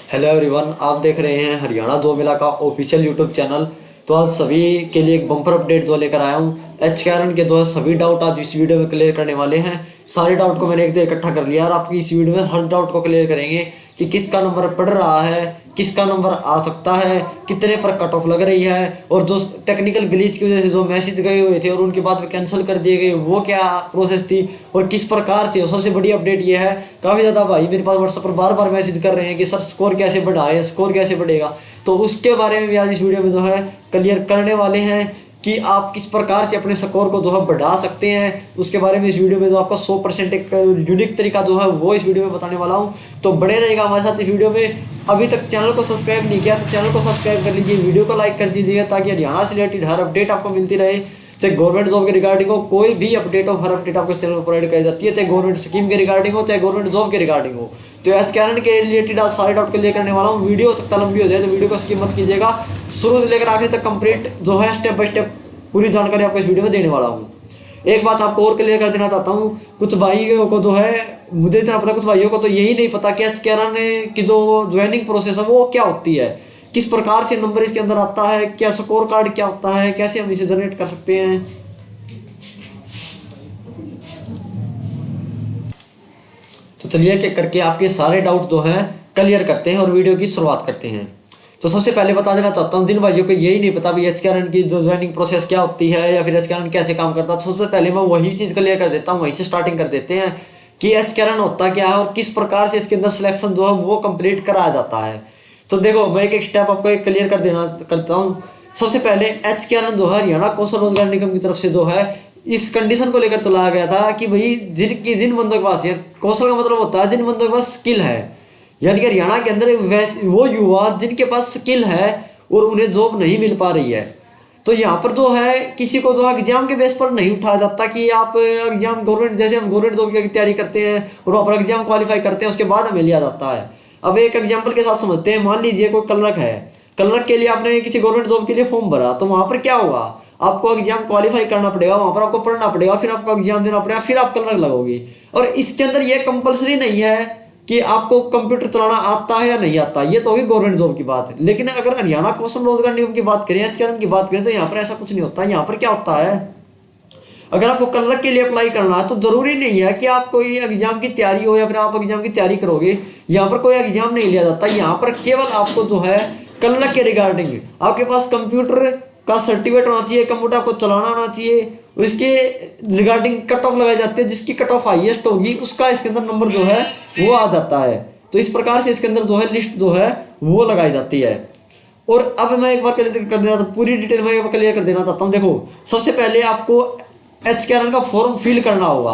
Hello everyone, आप देख रहे हैं हरियाणा जॉब मेला का ऑफिशियल यूट्यूब चैनल। तो आज सभी के लिए एक बम्पर अपडेट जो लेकर आया हूँ। एच कैरन के जो है सभी डाउट आज इस वीडियो में क्लियर करने वाले हैं। सारे डाउट को मैंने एक जगह इकट्ठा कर लिया और आपकी इस वीडियो में हर डाउट को क्लियर करेंगे कि किसका नंबर पड़ रहा है, किसका नंबर आ सकता है, कितने पर कट ऑफ लग रही है, और जो टेक्निकल ग्लिच की वजह से जो मैसेज गए हुए थे और उनके बाद में कैंसिल कर दिए गए वो क्या प्रोसेस थी और किस प्रकार से। सबसे बड़ी अपडेट ये है, काफ़ी ज़्यादा भाई मेरे पास व्हाट्सएप पर बार बार मैसेज कर रहे हैं कि सर स्कोर कैसे बढ़ाए, स्कोर कैसे बढ़ेगा। तो उसके बारे में भी आज इस वीडियो में जो है क्लियर करने वाले हैं कि आप किस प्रकार से अपने स्कोर को जो है बढ़ा सकते हैं। उसके बारे में इस वीडियो में जो आपका 100% एक यूनिक तरीका जो है वो इस वीडियो में बताने वाला हूं। तो बड़े रहेगा हमारे साथ इस वीडियो में। अभी तक चैनल को सब्सक्राइब नहीं किया तो चैनल को सब्सक्राइब कर लीजिए, वीडियो को लाइक कर दीजिए ताकि हरियाणा से रिलेटेड हर अपडेट आपको मिलती रहे। चाहे गवर्नमेंट जॉब के रिगार्डिंग हो, कोई भी अपडेट हो, हर अपडेट आपको चैनल पर प्रोवाइड कराई जाती है। चाहे गवर्नमेंट स्कीम के रिगार्डिंग हो, चाहे गवर्नमेंट जॉब के रिगार्डिंग हो। तो एच कैरन के रिलेटेड आज सारे डाउट क्लियर करने वाला हूँ। वीडियो हो सकता लंबी हो जाए तो वीडियो को स्किप मत कीजिएगा, शुरू से लेकर आखिर तक कंप्लीट जो है स्टेप बाय स्टेप पूरी जानकारी आपको इस वीडियो में देने वाला हूँ। एक बात आपको और क्लियर कर देना चाहता हूँ, कुछ भाइयों को जो है, मुझे इतना पता, कुछ भाइयों को तो यही नहीं पता कि एच कैरन की जो ज्वाइनिंग प्रोसेस है वो क्या होती है, किस प्रकार से नंबर इसके अंदर आता है, क्या स्कोर कार्ड क्या होता है, कैसे हम इसे जनरेट कर सकते हैं। तो चलिए एक एक करके आपके सारे डाउट जो हैं क्लियर करते हैं और वीडियो की शुरुआत करते हैं। तो सबसे पहले बता देना चाहता हूँ, जिन भाइयों को यही नहीं पता भी एच कैरन की जो ज्वाइनिंग प्रोसेस क्या होती है या फिर एच कैरन कैसे काम करता है, तो सबसे पहले मैं वही चीज़ क्लियर कर देता हूँ, वहीं से स्टार्टिंग कर देते हैं कि एच कैरन होता क्या है और किस प्रकार से इसके अंदर सिलेक्शन जो है वो कंप्लीट कराया जाता है। तो देखो मैं एक एक स्टेप आपको एक क्लियर कर देना करता हूँ। सबसे पहले एच कैरन जो है हरियाणा कौशल रोजगार निगम की तरफ से जो है इस कंडीशन को लेकर चलाया गया था कि भाई जिन बंदों के पास, यार कौशल का मतलब होता है जिन बंदों के पास स्किल है, यानी कि हरियाणा के अंदर वो युवा जिनके पास स्किल है और उन्हें जॉब नहीं मिल पा रही है। तो यहाँ पर जो है किसी को जो एग्जाम के बेस पर नहीं उठाया जाता कि आप एग्जाम गवर्नमेंट, जैसे हम गवर्नमेंट जॉब की तैयारी करते हैं और वहाँ पर एग्जाम क्वालिफाई करते हैं उसके बाद हमें लिया जाता है। अब एक एग्जाम्पल के साथ समझते हैं, मान लीजिए कोई क्लर्क है, क्लर्क के लिए आपने किसी गवर्नमेंट जॉब के लिए फॉर्म भरा, तो वहाँ पर क्या होगा, आपको एग्जाम क्वालिफाई करना पड़ेगा, वहाँ पर आपको पढ़ना पड़ेगा, फिर आपको एग्जाम देना पड़ेगा, फिर आप क्लर्क लगोगी। और इसके अंदर ये कंपलसरी नहीं है कि आपको कंप्यूटर चलाना आता है या नहीं आता, ये तो होगी गवर्नमेंट जॉब की बात है। लेकिन अगर हरियाणा कौशल रोजगार निगम की बात करें, एचकेआरएन की बात करें, तो यहाँ पर ऐसा कुछ नहीं होता। यहाँ पर क्या होता है, अगर आपको क्लर्क के लिए अप्लाई करना है तो जरूरी नहीं है कि आप कोई एग्जाम की तैयारी हो या फिर आप एग्जाम की तैयारी करोगे। यहाँ पर कोई एग्जाम नहीं लिया जाता, यहाँ पर केवल आपको जो है क्लर्क के रिगार्डिंग आपके पास कंप्यूटर का सर्टिफिकेट होना चाहिए, कंप्यूटर आपको चलाना आना चाहिए, उसके रिगार्डिंग कट ऑफ लगाई जाती है, जिसकी कट ऑफ हाईएस्ट होगी उसका इसके अंदर नंबर जो है वो आ जाता है। तो इस प्रकार से इसके अंदर जो है लिस्ट जो है वो लगाई जाती है। और अब मैं एक बार क्लियर कर देना, पूरी डिटेल में क्लियर कर देना चाहता हूँ। देखो सबसे पहले आपको एच कैरन का फॉर्म फिल करना होगा।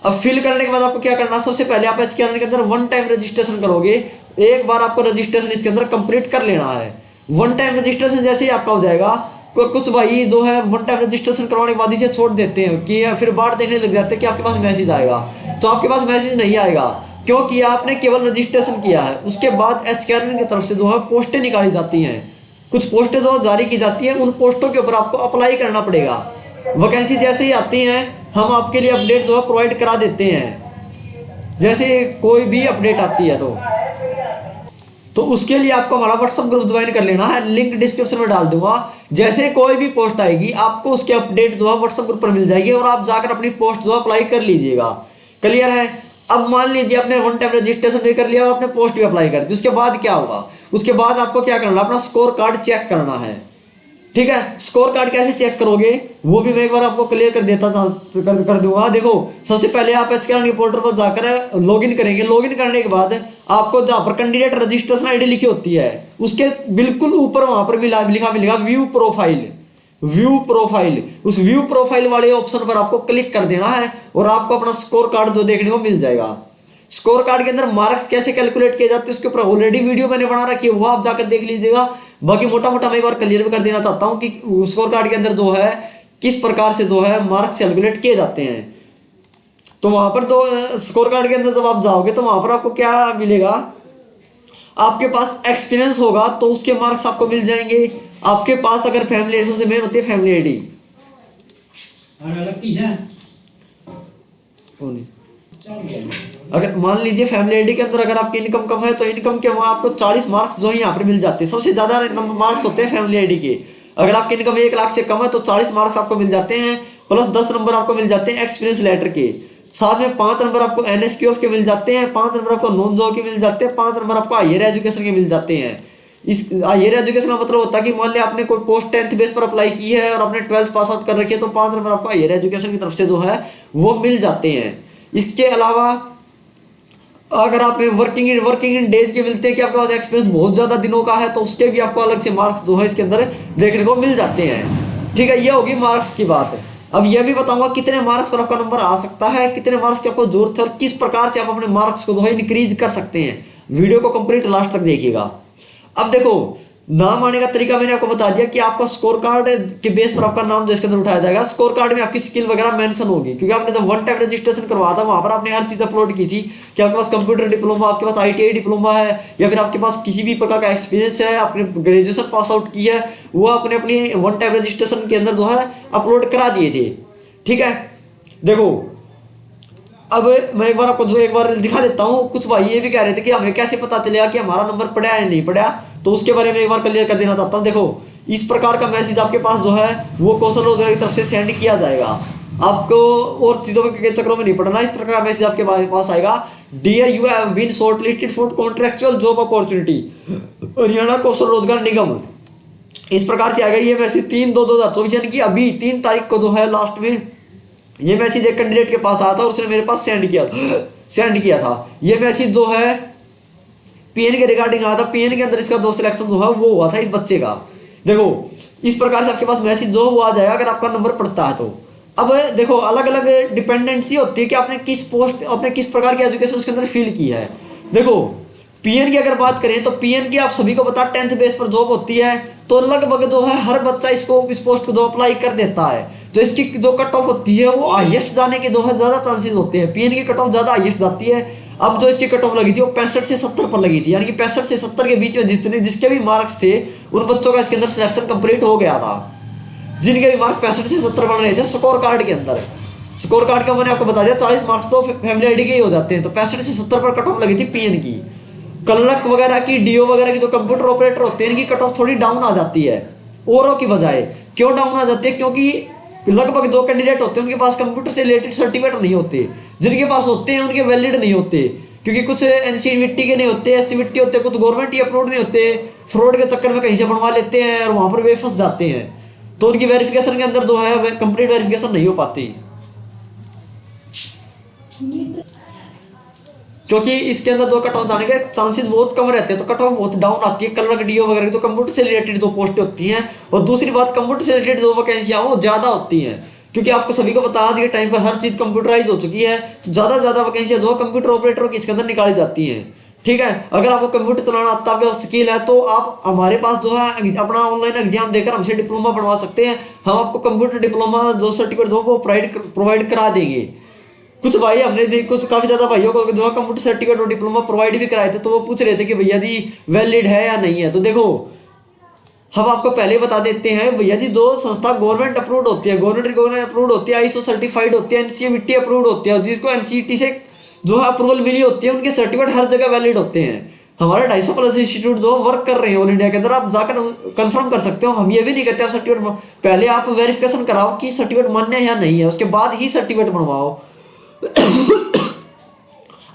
अब फिल करने के बाद आपको क्या करना है, सबसे पहले आप एच कैरन के अंदर वन टाइम रजिस्ट्रेशन करोगे। एक बार आपको रजिस्ट्रेशन इसके अंदर कंप्लीट कर लेना है। वन टाइम रजिस्ट्रेशन जैसे ही आपका हो जाएगा, कुछ भाई जो है वन टाइम रजिस्ट्रेशन करवाने के बाद इसे छोड़ देते हैं कि फिर बाहर देखने लग जाते हैं कि आपके पास मैसेज आएगा। तो आपके पास मैसेज नहीं आएगा क्योंकि आपने केवल रजिस्ट्रेशन किया है। उसके बाद एच कैरन की तरफ से जो है पोस्टें निकाली जाती हैं, कुछ पोस्टें जो जारी की जाती हैं, उन पोस्टों के ऊपर आपको अप्लाई करना पड़ेगा। वैकेंसी जैसे ही आती हैं हम आपके लिए अपडेट जो है प्रोवाइड करा देते हैं, जैसे कोई भी अपडेट आती है तो उसके लिए आपको हमारा व्हाट्सएप ग्रुप ज्वाइन कर लेना है, लिंक डिस्क्रिप्शन में डाल दूंगा। जैसे कोई भी पोस्ट आएगी आपको उसके अपडेट जो है व्हाट्सएप ग्रुप पर मिल जाएगी और आप जाकर अपनी पोस्ट जो अप्लाई कर लीजिएगा। क्लियर है। अब मान लीजिए आपने वन टाइम रजिस्ट्रेशन भी कर लिया और अपने पोस्ट भी अप्लाई कर दी, उसके बाद क्या होगा, उसके बाद आपको क्या करना, अपना स्कोर कार्ड चेक करना है। ठीक है, स्कोर कार्ड कैसे चेक करोगे वो भी मैं एक बार आपको क्लियर कर देता था, कर दूंगा। देखो सबसे पहले आप एचकेआरएन पोर्टल पर जाकर लॉगिन करेंगे। लॉगिन करने के बाद आपको जहाँ पर कैंडिडेट रजिस्ट्रेशन आईडी लिखी होती है उसके बिल्कुल ऊपर वहां पर लिखा मिलेगा व्यू प्रोफाइल। व्यू प्रोफाइल, उस व्यू प्रोफाइल वाले ऑप्शन पर आपको क्लिक कर देना है और आपको अपना स्कोर कार्ड जो देखने को मिल जाएगा। स्कोर कार्ड के अंदर मार्क्स कैसे कैलकुलेट किए जाते हैं उसके ऊपर ऑलरेडी वीडियो मैंने बना रखी है, वो आप जाकर देख लीजिएगा। बाकी मोटा मोटा मैं एक बार क्लियर भी कर देना चाहता हूँ कि स्कोर कार्ड के अंदर जो है किस प्रकार से जो है मार्क्स कैलकुलेट किए जाते हैं। तो वहां पर तो स्कोर कार्ड के अंदर जब आप जाओगे तो वहां पर आपको क्या मिलेगा, आपके पास एक्सपीरियंस होगा तो उसके मार्क्स आपको मिल जाएंगे। आपके पास अगर फैमिली, सबसे मेन होती है फैमिली आईडी। अगर मान लीजिए फैमिली आईडी के अंदर अगर आपकी इनकम कम है तो इनकम के वहाँ आपको 40 मार्क्स जो है यहाँ पर मिल जाते हैं। सबसे ज्यादा मार्क्स होते हैं फैमिली आईडी के। अगर आपकी इनकम 1 लाख से कम है तो 40 मार्क्स आपको मिल जाते हैं, प्लस 10 नंबर आपको मिल जाते हैं एक्सपीरियंस लेटर के। साथ में 5 नंबर आपको NSQF के मिल जाते हैं, 5 नंबर आपको नॉन जॉब के मिल जाते हैं, 5 नंबर आपको हायर एजुकेशन के मिल जाते हैं। इस हायर एजुकेशन का मतलब होता है कि मान लिया आपने कोई पोस्ट 10th बेस पर अप्लाई की है और आपने 12th पास आउट कर रखी है तो 5 नंबर आपको हायर एजुकेशन की तरफ से जो है वो मिल जाते हैं। इसके अलावा अगर आपने वर्किंग इन डेज के मिलते हैं कि आपके पास एक्सपीरियंस बहुत ज्यादा दिनों का है तो उसके भी आपको अलग से मार्क्स जो है इसके अंदर देखने को मिल जाते हैं। ठीक है, ये होगी मार्क्स की बात। अब यह भी बताऊंगा कितने मार्क्स पर आपका नंबर आ सकता है, कितने मार्क्स की आपको जरूरत है और किस प्रकार से आप अपने मार्क्स को जो है इंक्रीज कर सकते हैं। वीडियो को कंप्लीट लास्ट तक देखिएगा। अब देखो, नाम आने का तरीका मैंने आपको बता दिया कि आपका स्कोर कार्ड के बेस पर आपका नाम जो इसके अंदर उठाया जाएगा। स्कोर कार्ड में आपकी स्किल वगैरह मेंशन होगी, क्योंकि आपने जब वन टाइम रजिस्ट्रेशन करवाया था वहां पर आपने हर चीज अपलोड की थी कि आपके पास कंप्यूटर डिप्लोमा, आपके पास ITI डिप्लोमा है या फिर आपके पास किसी भी प्रकार का एक्सपीरियंस है, आपने ग्रेजुएशन पास आउट की है, वो आपने अपनी वन टाइम रजिस्ट्रेशन के अंदर जो है अपलोड करा दिए थे। ठीक है, देखो अब मैं एक बार दिखा देता हूँ। कुछ भाई ये भी कह रहे थे कि हमें कैसे पता चलेगा कि हमारा नंबर पड़ा या नहीं पड़ा, तो उसके बारे में एक बार क्लियर कर देना चाहता हूँ। देखो, इस प्रकार का मैसेज आपके पास जो है वो कौशल रोजगार की तरफ से सेंड किया जाएगा। आपको और चीजों के चक्रों में नहीं पड़ना। इस प्रकार का मैसेज आपके पास आएगा, dear you have been shortlisted for contractual job opportunity, Haryana Kaushal Rozgar Nigam. इस प्रकार से आएगा ये मैसेज 3/2/2024 यानी कि अभी 3 तारीख को जो है लास्ट में ये मैसेज एक कैंडिडेट के पास आया था, उसने मेरे पास सेंड किया था। ये मैसेज जो है PN के रिगार्डिंग आया था। PN के अंदर इसका 2 सिलेक्शन जो है वो हुआ था इस बच्चे का। देखो, इस प्रकार से आपके पास मैसेज जो वो आ जाएगा अगर आपका नंबर पड़ता है तो। अब देखो, अलग अलग डिपेंडेंसी होती है कि आपने किस पोस्ट, आपने किस प्रकार की एजुकेशन उसके अंदर फील की है। देखो, PN की अगर बात करें तो PN की आप सभी को पता 10th बेस पर जॉब होती है, तो लगभग जो है हर बच्चा इस पोस्ट को जो अप्लाई कर देता है। तो इसकी जो कट ऑफ होती है वो हाईएस्ट जाने के जो है ज्यादा चांसेस होते हैं। PN की कट ऑफ ज्यादा हाईएस्ट जाती है। अब जो इसकी कट ऑफ लगी थी वो 65 से 70 पर लगी थी, यानी कि 65 से 70 के बीच में जिसके भी मार्क्स थे उन बच्चों का इसके अंदर सिलेक्शन कंप्लीट हो गया था। जिनके भी मार्क्स 65 से 70 बन रहे थे स्कोर कार्ड के अंदर। स्कोर कार्ड का मैंने आपको बता दिया 40 मार्क्स तो फैमिली आईडी के ही हो जाते हैं, तो 65 से 70 पर कट ऑफ लगी थी PN की। क्लर्क वगैरह की, DO वगैरह की, जो कंप्यूटर ऑपरेटर होते हैं इनकी कट ऑफ थोड़ी डाउन आ जाती है औरों की बजाय। क्यों डाउन आ जाती है? क्योंकि लगभग 2 कैंडिडेट होते हैं उनके पास कंप्यूटर से रिलेटेड सर्टिफिकेट नहीं होते, जिनके पास होते हैं उनके वैलिड नहीं होते, क्योंकि कुछ NCVT के नहीं होते, SCVT होते, कुछ गवर्नमेंट ही अप्रूव नहीं होते, फ्रॉड के चक्कर में कहीं से बनवा लेते हैं और वहां पर वे फंस जाते हैं, तो उनकी वेरिफिकेशन के अंदर जो है कंप्लीट वेरिफिकेशन नहीं हो पाती। क्योंकि इसके अंदर 2 कट ऑफ जाने के चांसेस बहुत कम रहते हैं, तो कट ऑफ बहुत डाउन आती है क्लर्क, DO वगैरह की, तो कंप्यूटर से रिलेटेड 2 पोस्टें होती हैं। और दूसरी बात, कंप्यूटर से रिलेटेड जो वैकेंसियां वो ज्यादा होती हैं, क्योंकि आपको सभी को पता आज के टाइम पर हर चीज कंप्यूटराइज हो चुकी है, तो ज्यादा वैकेंसियां जो कंप्यूटर ऑपरेटरों की इसके अंदर निकाली जाती हैं। ठीक है, अगर आपको कंप्यूटर चलाना आता है, आपके पास स्किल है, तो आप हमारे पास जो है अपना ऑनलाइन एग्जाम देकर हमसे डिप्लोमा बनवा सकते हैं। हम आपको कंप्यूटर डिप्लोमा जो सर्टिफिकेट जो वो प्रोवाइड करा देंगे। कुछ भाई हमने कुछ काफी ज्यादा भाइयों को जो कंप्यूटर सर्टिफिकेट और डिप्लोमा प्रोवाइड भी कराए थे, तो वो पूछ रहे थे कि भैया जी वैलिड है या नहीं है। तो देखो, हम आपको पहले बता देते हैं भैया जी, जो संस्था गवर्नमेंट अप्रूव्ड होती है, गवर्नमेंट अप्रूव्ड होती है, ISO सर्टिफाइड होती है, NCVT अप्रूव्ड होती है, जिसको NCET से जो है अप्रूवल मिली होती है, उनके सर्टिफिकेट हर जगह वैलिड होते हैं। हमारे 250+ इंस्टीट्यूट जो वर्क कर रहे हैं ऑल इंडिया के अंदर, आप जाकर कंफर्म कर सकते हो। हम ये भी नहीं कहते आप सर्टिफिकेट, पहले आप वेरिफिकेशन कराओ कि सर्टिफिकेट मान्य है या नहीं है, उसके बाद ही सर्टिफिकेट बनवाओ।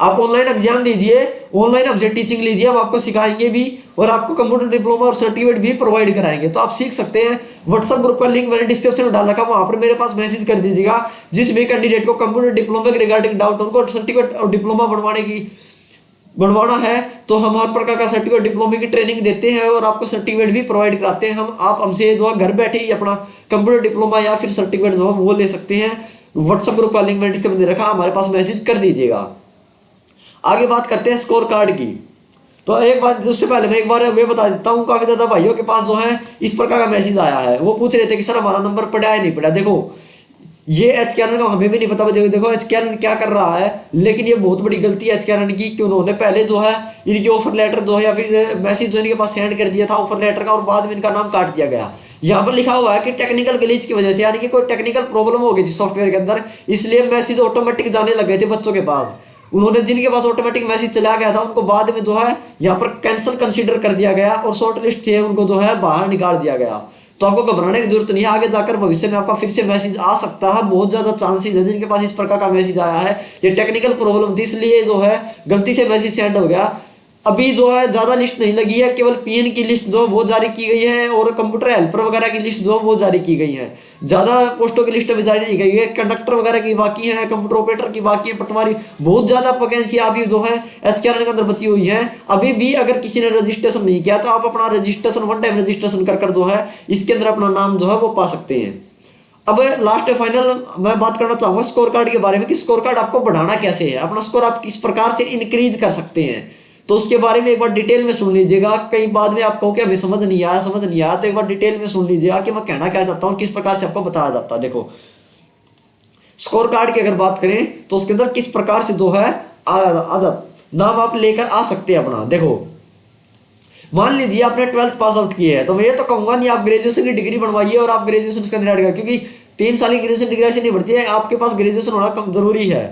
आप ऑनलाइन एग्जाम दीजिए, ऑनलाइन हमसे टीचिंग लीजिए, हम आपको सिखाएंगे भी और आपको कंप्यूटर डिप्लोमा और सर्टिफिकेट भी प्रोवाइड कराएंगे, तो आप सीख सकते हैं। व्हाट्सएप ग्रुप का लिंक मैंने डिस्क्रिप्शन में डाल रखा, वहां पर मेरे पास मैसेज कर दीजिएगा। जिस भी कैंडिडेट को कंप्यूटर डिप्लोमा के रिगार्डिंग डाउट, उनको सर्टिफिकेट और डिप्लोमा बनवाना है, तो हम हर प्रकार का सर्टिफिकेट डिप्लोमा की ट्रेनिंग देते हैं और आपको सर्टिफिकेट भी प्रोवाइड कराते हैं। आप हमसे जो घर बैठे ही अपना कंप्यूटर डिप्लोमा या फिर सर्टिफिकेट जो है वो ले सकते हैं। व्हाट्सएप ग्रुप का लिंक मैंने डिस्क्रिप्शन में दे रखा, हमारे पास मैसेज कर दीजिएगा। आगे बात करते हैं स्कोर कार्ड की। तो एक बात, उससे पहले मैं एक बार वे बता देता हूँ, काफी ज्यादा भाइयों के पास जो है इस प्रकार का मैसेज आया है, वो पूछ रहे थे कि सर हमारा नंबर पड़ा है नहीं पड़ा। देखो, ये HKRN का हमें भी नहीं पता। देखो HKRN क्या कर रहा है, लेकिन ये बहुत बड़ी गलती है HKRN की कि उन्होंने पहले जो है इनकी ऑफर लेटर जो है या फिर मैसेज जो इनके पास सेंड कर दिया था ऑफर लेटर का, और बाद में इनका नाम काट दिया गया। यहाँ पर लिखा हुआ है कि टेक्निकल ग्लिच की वजह से, यानी कि कोई टेक्निकल प्रॉब्लम हो गई थी सॉफ्टवेयर के अंदर, इसलिए मैसेज ऑटोमेटिक जाने लग गए थे बच्चों के पास। उन्होंने जिनके पास ऑटोमेटिक मैसेज चला गया था उनको बाद में जो है यहाँ पर कैंसिल कंसीडर कर दिया गया और शॉर्ट लिस्ट से उनको जो है बाहर निकाल दिया गया। तो आपको घबराने की जरूरत नहीं है, आगे जाकर भविष्य में आपका फिर से मैसेज आ सकता है, बहुत ज्यादा चांसेस है। जिनके पास इस प्रकार का मैसेज आया है, ये टेक्निकल प्रॉब्लम थी इसलिए जो है गलती से मैसेज सेंड हो गया। अभी जो है ज्यादा लिस्ट नहीं लगी है, केवल पीएन की लिस्ट जो वो जारी की गई है और कंप्यूटर हेल्पर वगैरह की लिस्ट जो वो जारी की गई है। ज्यादा पोस्टों की लिस्ट अभी जारी नहीं की गई है, कंडक्टर वगैरह की बाकी है, कंप्यूटर ऑपरेटर की बाकी है, पटवारी, बहुत ज्यादा वैकेंसी अभी जो है एचकेआरएन के अंदर बची हुई है। अभी भी अगर किसी ने रजिस्ट्रेशन नहीं किया तो आप अपना रजिस्ट्रेशन वन टाइम रजिस्ट्रेशन कर जो है इसके अंदर अपना नाम जो है वो पा सकते हैं। अब लास्ट फाइनल मैं बात करना चाहूंगा स्कोर कार्ड के बारे में कि स्कोर कार्ड आपको बढ़ाना कैसे है, अपना स्कोर आप किस प्रकार से इंक्रीज कर सकते हैं। तो उसके बारे में एक बार डिटेल में सुन लीजिएगा, कई बाद में आप कहो कि अभी समझ नहीं आया, तो एक बार डिटेल में सुन लीजिएगा कि मैं कहना क्या चाहता हूँ, किस प्रकार से आपको बताया जाता है। देखो स्कोर कार्ड की अगर बात करें तो उसके अंदर किस प्रकार से जो है आदत नाम आप लेकर आ सकते हैं अपना। देखो मान लीजिए आपने 12th पास आउट किया है, तो मैं ये तो कहूंगा नहीं आप ग्रेजुएशन की डिग्री बनवाइए और आप ग्रेजुएशन उसके अंदर ऐड करें, क्योंकि 3 साल की ग्रेजुएशन डिग्री ऐसे नहीं बढ़ती है, आपके पास ग्रेजुएशन होना कम जरूरी है।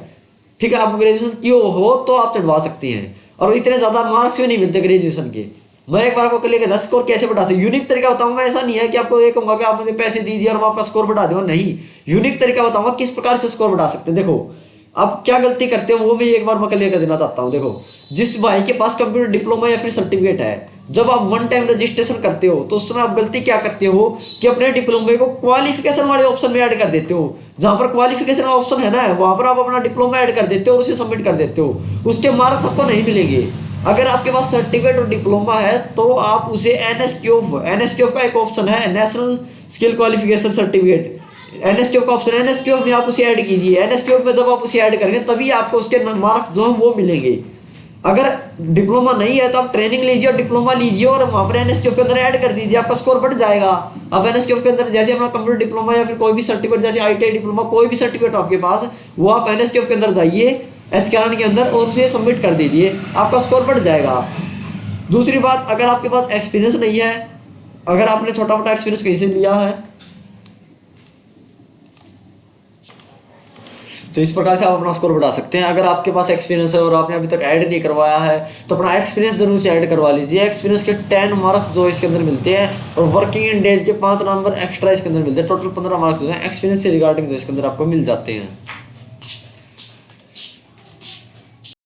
ठीक है, आप ग्रेजुएशन क्यों हो तो आप चढ़वा सकते हैं, और इतने ज्यादा मार्क्स भी नहीं मिलते ग्रेजुएशन के। मैं एक बार आपको लेकर 10 स्कोर कैसे बढ़ा सकते, यूनिक तरीका बताऊंगा। मैं ऐसा नहीं है कि आपको ये कहूंगा कि आप मुझे पैसे दीजिए और मैं आपका स्कोर बढ़ा दूंगा, नहीं, यूनिक तरीका बताऊंगा किस प्रकार से स्कोर बढ़ा सकते हैं। देखो आप क्या गलती करते हो वो मैं एक बार मैं क्लियर कर देना चाहता हूँ। देखो जिस भाई के पास कंप्यूटर डिप्लोमा या फिर सर्टिफिकेट है, जब आप वन टाइम रजिस्ट्रेशन करते हो तो उस समय आप गलती क्या करते हो कि अपने डिप्लोमे को क्वालिफिकेशन वाले ऑप्शन में ऐड कर देते हो। जहां पर क्वालिफिकेशन ऑप्शन है ना वहां पर आप अपना डिप्लोमा ऐड कर देते हो और उसे सबमिट कर देते हो, उसके मार्क्स आपको नहीं मिलेंगे। अगर आपके पास सर्टिफिकेट और डिप्लोमा है तो आप उसे एनएसक्यूएफ का एक ऑप्शन है, national skill qualification certificate, NSQF का ऑप्शन है, एनएसक्यूएफ में आप उसे ऐड कीजिए। एनएसक्यूएफ में जब आप उसे ऐड करेंगे तभी आपको उसके मार्क्स जो है वो मिलेंगे। अगर डिप्लोमा नहीं है तो आप ट्रेनिंग लीजिए और डिप्लोमा लीजिए और वहां पर एनएसक्यूएफ के अंदर ऐड कर दीजिए, आपका स्कोर बढ़ जाएगा। अब एनएसक्यूएफ के अंदर जैसे अपना कंप्यूटर डिप्लोमा या फिर कोई भी सर्टिफिकेट, जैसे आईटीआई डिप्लोमा, कोई भी सर्टिफिकेट आपके पास, वो आप एनएसक्यूएफ के अंदर जाइए एचकेआरएन के अंदर और उसे सबमिट कर दीजिए, आपका स्कोर बढ़ जाएगा। दूसरी बात, अगर आपके पास एक्सपीरियंस नहीं है, अगर आपने छोटा मोटा एक्सपीरियंस कहीं से लिया है तो इस प्रकार से आप अपना स्कोर बढ़ा सकते हैं। अगर आपके पास एक्सपीरियंस है और आपने अभी तक ऐड नहीं करवाया है तो अपना एक्सपीरियंस जरूर से ऐड करवा लीजिए। एक्सपीरियंस के 10 मार्क्स जो इसके अंदर मिलते हैं और वर्किंग इन डेज के 5 नंबर एक्स्ट्रा इसके अंदर मिलते हैं, टोटल 15 मार्क्स जो है एक्सपीरियंस से रिगार्डिंग जो इसके अंदर आपको मिल जाते हैं।